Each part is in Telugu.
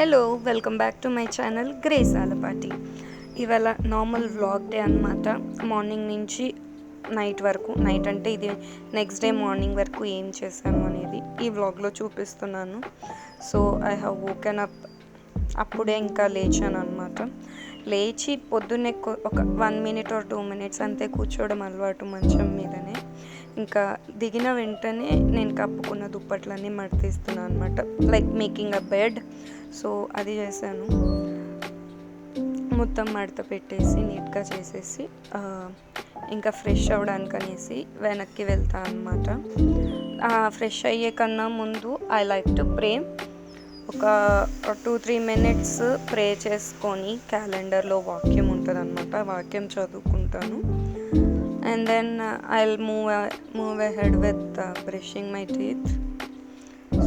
Hello welcome back to my channel grace Alapati. ఇవాళ నార్మల్ వ్లాగ్ డే అనమాట. మార్నింగ్ నుంచి నైట్ వరకు, నైట్ అంటే ఇది నెక్స్ట్ డే మార్నింగ్ వరకు ఏం చేశాను అనేది ఈ వ్లాగ్లో చూపిస్తున్నాను. So I have woken up. అప్పుడే ఇంకా లేచాను అనమాట. లేచి పొద్దున్నే ఒక 1 minute or 2 minutes అంతే కూర్చోవడం అలవాటు మంచం మీదనే. ఇంకా దిగిన వెంటనే నేను కప్పుకున్న దుప్పట్లన్నీ మడతీస్తున్నాను అనమాట, like making a bed. So అది చేశాను. మొత్తం మడత పెట్టేసి నీట్గా చేసేసి ఇంకా ఫ్రెష్ అవ్వడానికి అనేసి వెనక్కి వెళ్తాను అనమాట. ఫ్రెష్ అయ్యే కన్నా ముందు ఐ లైక్ టు ప్రే. ఒక 2-3 minutes ప్రే చేసుకొని క్యాలెండర్లో వాక్యం ఉంటుంది అనమాట, వాక్యం చదువుకుంటాను. And then I'll move ahead with brushing my teeth.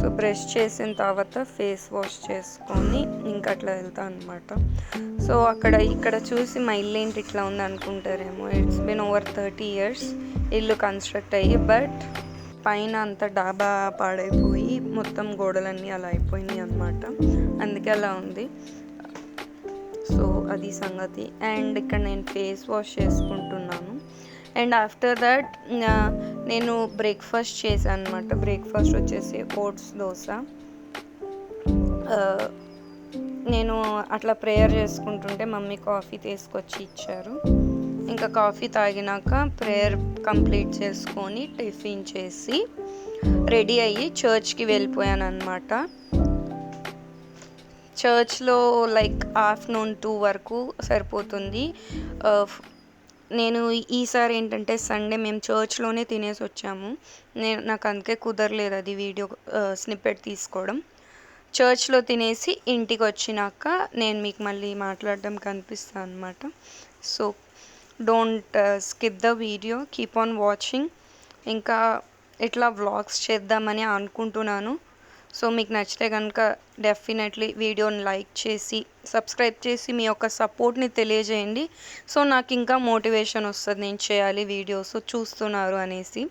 So brush చేసిన తర్వాత ఫేస్ వాష్ చేసుకొని ఇంకా అట్లా వెళ్తాను అనమాట. సో ఇక్కడ చూసి మా ఇల్లు ఏంటి ఇట్లా ఉంది అనుకుంటారేమో. ఇట్స్ బిన్ ఓవర్ 30 years ఇల్లు కన్స్ట్రక్ట్ అయ్యి, బట్ పైన అంతా డాబా పాడైపోయి మొత్తం గోడలన్నీ అలా అయిపోయినాయి అనమాట. అందుకే అలా ఉంది. సో అది సంగతి. అండ్ ఇక్కడ నేను ఫేస్ వాష్ చేసుకుంటున్నాను. అండ్ ఆఫ్టర్ దట్ నేను బ్రేక్ఫాస్ట్ చేశాను అనమాట. బ్రేక్ఫాస్ట్ వచ్చేసి ఓట్స్ దోశ. నేను అట్లా ప్రేయర్ చేసుకుంటుంటే మమ్మీ కాఫీ తీసుకొచ్చి ఇచ్చారు. ఇంకా కాఫీ తాగినాక ప్రేయర్ కంప్లీట్ చేసుకొని టిఫిన్ చేసి రెడీ అయ్యి చర్చ్కి వెళ్ళిపోయాను అనమాట. చర్చ్లో లైక్ ఆఫ్టర్నూన్ 2 వరకు సరిపోతుంది. నేను ఈసారి ఏంటంటే సండే మేము చర్చ్లోనే తినేసి వచ్చాము. నాకు అందుకే కుదరలేదు అది వీడియో స్నిప్పెట్ తీసుకోవడం. చర్చ్లో తినేసి ఇంటికి వచ్చినాక నేను మీకు మళ్ళీ మాట్లాడడం కనిపిస్తాను అనమాట. So don't skip the video, keep on watching. ఇంకా ఇట్లా వ్లాగ్స్ చేద్దామని అనుకుంటున్నాను. సో మీకు నచ్చితే కనుక డెఫినెట్లీ వీడియోని లైక్ చేసి సబ్స్క్రైబ్ చేసి మీ యొక్క సపోర్ట్ని తెలియజేయండి. సో నాకు ఇంకా మోటివేషన్ వస్తుంది నేను చేయాలి వీడియోస్ చూస్తున్నారు అనేసి.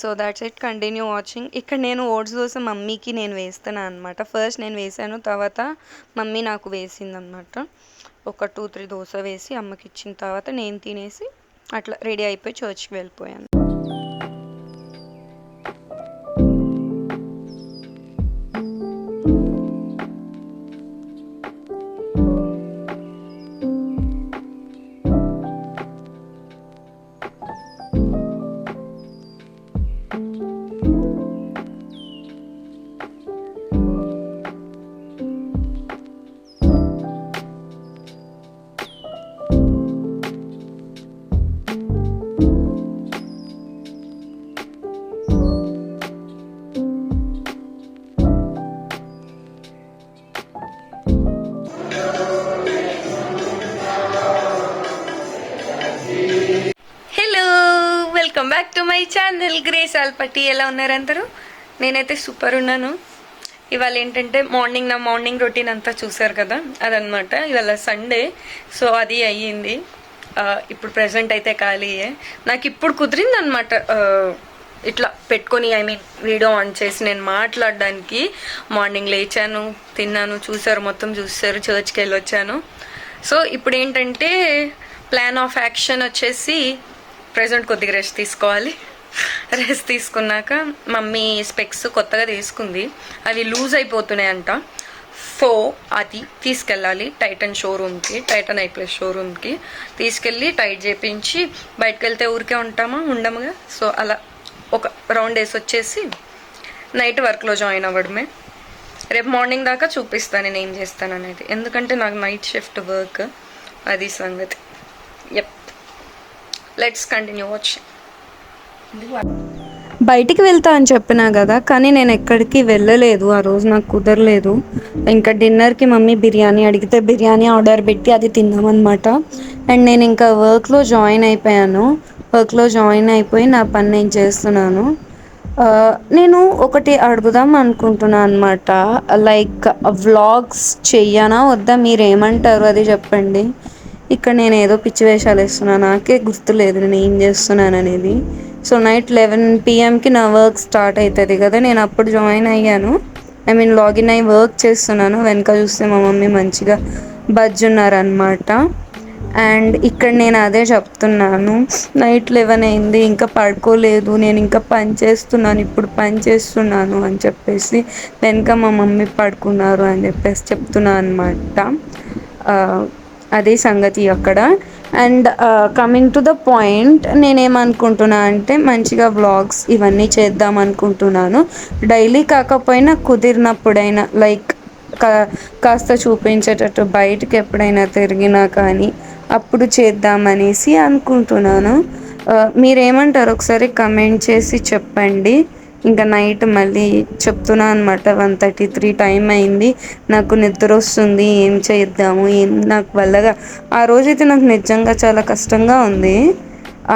So that's it, continue watching. ఇక్కడ నేను ఓట్స్ దోశ మమ్మీకి నేను వేస్తున్నాను అనమాట. ఫస్ట్ నేను వేసాను, తర్వాత మమ్మీ నాకు వేసిందనమాట. ఒక 2-3 దోశ వేసి అమ్మకి ఇచ్చిన తర్వాత నేను తినేసి అట్లా రెడీ అయిపోయి చర్చ్కి వెళ్ళిపోయాను. Welcome back to my channel Grace ఆల్పటి. ఎలా ఉన్నారు అందరూ? నేనైతే సూపర్ ఉన్నాను. ఇవాళ ఏంటంటే నా మార్నింగ్ రొటీన్ అంతా చూసారు కదా, అదనమాట. ఇవాళ సండే, సో అది అయ్యింది. ఇప్పుడు ప్రెజెంట్ అయితే ఖాళీయే. నాకు ఇప్పుడు కుదిరింది అనమాట ఇట్లా పెట్టుకొని, వీడియో ఆన్ చేసి నేను మాట్లాడడానికి. మార్నింగ్ లేచాను, తిన్నాను, మొత్తం చూసారు, చర్చ్కి వెళ్ళి వచ్చాను. సో ఇప్పుడు ఏంటంటే ప్లాన్ ఆఫ్ యాక్షన్ వచ్చేసి ప్రెజెంట్ కొద్దిగా రెస్ట్ తీసుకోవాలి. రెస్ట్ తీసుకున్నాక మమ్మీ స్పెక్స్ కొత్తగా తీసుకుంది, అవి లూజ్ అయిపోతున్నాయంట. సో అది తీసుకెళ్ళాలి టైటన్ ఐ ప్లస్ షోరూమ్కి తీసుకెళ్ళి టైట్ చేయించి బయటకు వెళ్తే ఊరికే ఉండముగా. సో అలా ఒక రౌండ్ వేసి వచ్చేసి నైట్ వర్క్లో జాయిన్ అవ్వడమే. రేపు మార్నింగ్ దాకా చూపిస్తాను నేను ఏం చేస్తాను అనేది, ఎందుకంటే నాకు నైట్ షిఫ్ట్ వర్క్. అది సంగతి. Let's continue watching. బయటికి వెళ్తా అని చెప్పినా కదా, కానీ నేను ఎక్కడికి వెళ్ళలేదు ఆ రోజు, నాకు కుదరలేదు. ఇంకా డిన్నర్కి మమ్మీ బిర్యానీ అడిగితే బిర్యానీ ఆర్డర్ పెట్టి అది తిన్నామన్నమాట. అండ్ నేను ఇంకా వర్క్లో జాయిన్ అయిపోయి నా పని నేను చేస్తున్నాను. నేను ఒకటి అడుగుదాం అనుకుంటున్నాను అనమాట, లైక్ వ్లాగ్స్ చెయ్యనా వద్దా, మీరు ఏమంటారు అది చెప్పండి. ఇక్కడ నేను ఏదో పిచ్చి వేషాలు వేస్తున్నాను, నాకే గుర్తులేదు నేను ఏం చేస్తున్నాను అనేది. సో నైట్ 11 PM నా వర్క్ స్టార్ట్ అవుతుంది కదా, నేను అప్పుడు జాయిన్ అయ్యాను. ఐ మీన్ లాగిన్ అయ్యి వర్క్ చేస్తున్నాను. వెనక చూస్తే మా మమ్మీ మంచిగా బజ్జి ఉన్నారనమాట. అండ్ ఇక్కడ నేను అదే చెప్తున్నాను, నైట్ 11 అయింది ఇంకా పడుకోలేదు, నేను ఇంకా పని చేస్తున్నాను, ఇప్పుడు పని చేస్తున్నాను అని చెప్పేసి వెనక మా మమ్మీ పడుకున్నారు అని చెప్పేసి చెప్తున్నాను అనమాట. అదే సంగతి అక్కడ. And coming to the point, నేనేమనుకుంటున్నా అంటే మంచిగా వ్లాగ్స్ ఇవన్నీ చేద్దాం అనుకుంటున్నాను. డైలీ కాకపోయినా కుదిరినప్పుడైనా లైక్ కాస్త చూపించేటట్టు బయటకి ఎప్పుడైనా తిరిగినా కానీ అప్పుడు చేద్దామనేసి అనుకుంటున్నాను. మీరేమంటారు ఒకసారి కమెంట్ చేసి చెప్పండి. ఇంకా నైట్ మళ్ళీ చెప్తున్నా అనమాట, 1:33 టైం అయింది, నాకు నిద్ర వస్తుంది, ఏం చేద్దాము ఏం నాకు వల్లగా. ఆ రోజైతే నాకు నిజంగా చాలా కష్టంగా ఉంది,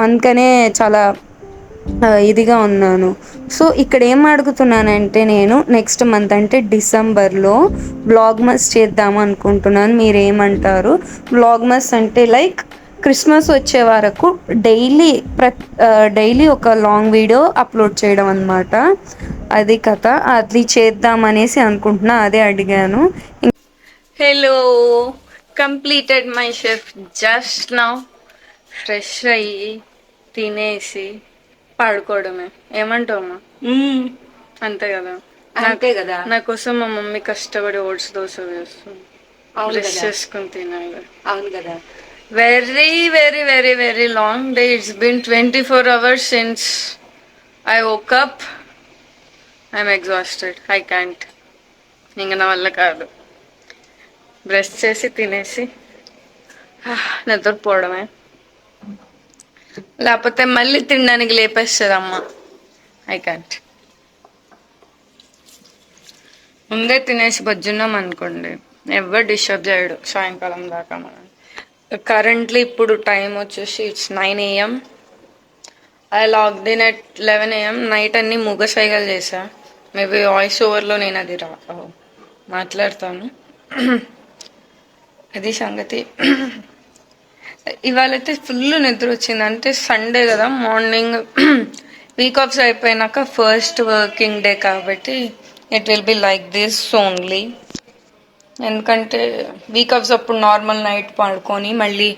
అందుకనే చాలా ఇదిగా ఉన్నాను. సో ఇక్కడ ఏం అడుగుతున్నానంటే, నేను నెక్స్ట్ మంత్ అంటే డిసెంబర్లో వ్లాగ్మస్ చేద్దాము అనుకుంటున్నాను. మీరేమంటారు? వ్లాగ్మస్ అంటే లైక్ క్రిస్మస్ వచ్చే వరకు డైలీ ఒక లాంగ్ వీడియో అప్లోడ్ చేయడం అనమాట. అది కథ, అది చేద్దామనేసి అనుకుంటున్నా, అదే అడిగాను. Hello, completed my shift just now. Fresh అయ్యి తినేసి పడుకోవడమే. ఏమంటావమ్మా? అంతే కదా, అంతే కదా. నా కోసం మా మమ్మీ కష్టపడి ఓట్స్ దోశ వేస్తుంది, బ్రష్ చేసుకుని తినాలి. అవును కదా. Very very very very long day. It's been 24 hours since I woke up. I'm exhausted. I can't. ఇంక నా వల్ల కాదు. బ్రష్ చేసి తినేసి నిద్రపోవడమే, లేకపోతే మళ్ళీ తినడానికి లేపేస్తుంది అమ్మ. I can't. ముందే తినేసి బజ్జున్నాం అనుకోండి, ఎవరు డిస్టర్బ్ చేయడు సాయంకాలం దాకా. మనం కరెంట్లీ ఇప్పుడు టైం వచ్చేసి it's 9 AM. I logged in at 11 AM. Night అన్ని మూగ సైగలు చేసా. మేబీ వాయిస్ ఓవర్లో నేను అది మాట్లాడతాను. అది సంగతి. ఇవాళైతే ఫుల్ నిద్ర వచ్చింది. అంటే సండే కదా, మార్నింగ్ వీక్ ఆఫ్స్ అయిపోయినాక ఫస్ట్ వర్కింగ్ డే కాబట్టి it will be like this only. ఎందుకంటే వీక్ ఆఫ్స్ అప్పుడు నార్మల్ నైట్ పడుకొని మళ్ళీ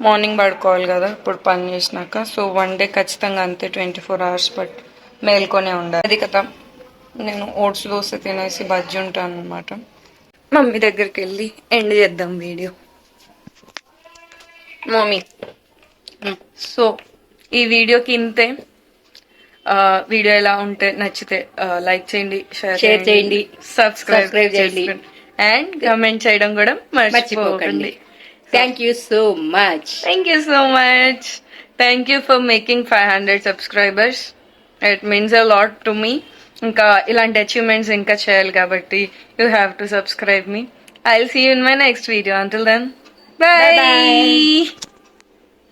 మార్నింగ్ పడుకోవాలి కదా ఇప్పుడు పని చేసినాక. సో వన్ డే ఖచ్చితంగా అంతే, 24 hours మేల్కొనే ఉండాలి. అది కదా, నేను ఓట్స్ దోశ తినేసి బజ్జి ఉంటాను అనమాట. మమ్మీ దగ్గరికి వెళ్ళి ఎండ్ చేద్దాం వీడియో. మమ్మీ, సో ఈ వీడియోకి ఇంతే. వీడియో ఎలా ఉంటే నచ్చితే లైక్ చేయండి, షేర్ చేయండి, సబ్స్క్రైబ్ చేయండి అండ్ కమెంట్ చేయడం కూడా మర్చిపోకండి. Thank you so much. Thank you so much. Thank you for making 500 subscribers. It means a lot to me. ఇంకా ఇలాంటి అచీవ్మెంట్స్ ఇంకా చేయాలి కాబట్టి you have to subscribe me. I will see you in my next video. Until then, bye.